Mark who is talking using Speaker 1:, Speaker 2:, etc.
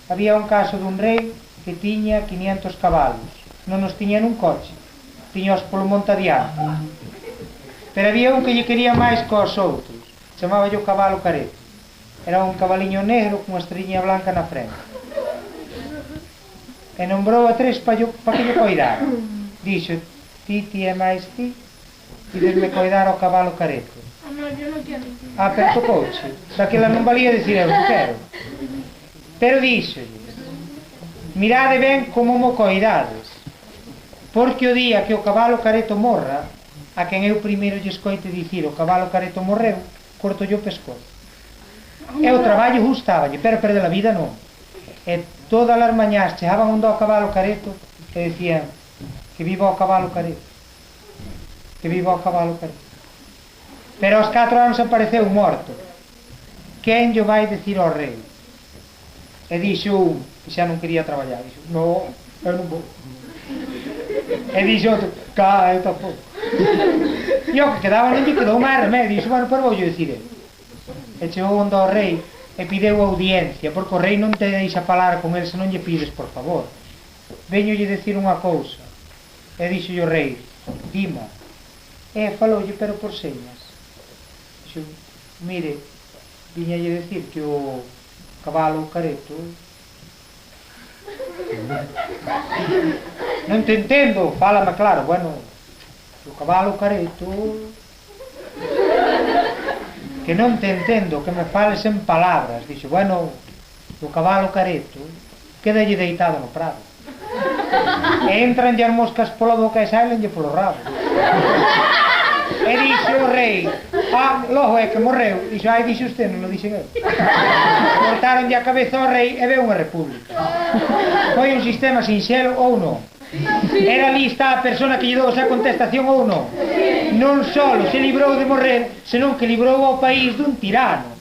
Speaker 1: había un caso dun rei que tiña 500 cabalos. Non os tiña nun coche, tiñaos polo monte adiante. Pero había un que lle quería máis cos outros, chamaba o cabalo careto. Era un cabaliño negro con unha estreliña blanca na frente. E nombrou a tres pa que lle coidara. Dixo, ti é máis ti, e desme coidar ao cabalo careto. Pero tocouche. Daquela non valía dicir eu, quero. Pero díxolle, mirade ben como mo coidades, porque o día que o cabalo careto morra, a quen eu primeiro lle escoite dicir o cabalo careto morreu, corto o pescozo. E o traballo gustáballe, pero perder a vida non. E todas as mañás chegaban onde ao cabalo careto e decían que viva o cabalo careto, que viva o cabalo careto. Pero aos 4 anos apareceu morto. Quen lle vai dicir ao rei? E dixo un, que xa non quería traballar, dixo, non, eu non vou. E dixo outro, eu tampouco. E o que quedaba non lle quedou máis remedio, dixo, bueno, pero vou dicir eu. E chegou onde ao rei e pideu audiencia, porque o rei non te deixa falar con el se non lle pides, por favor. Veñolle dicir unha cousa. E dixo o rei, dima. E faloulle, pero por señas. Dixo, mire, viñalle dicir que o cabalo careto... Non te entendo, fálame claro. Bueno, o cabalo careto... Que non te entendo, que me fales en palabras. Dixo, bueno, o cabalo careto quedalle deitado no prado. E entranlle as moscas pola boca e saenlle polo rabo. E dixo o rei, logo é que morreu. Dixo, dixo usted, non lo dixen eu. Cortaronlle a cabeza ao rei e veu unha república. Foi un sistema sinxelo ou non? Era lista a persona que lle dou esa contestación ou non? Non só se librou de morrer, senón que librou ao país dun tirano.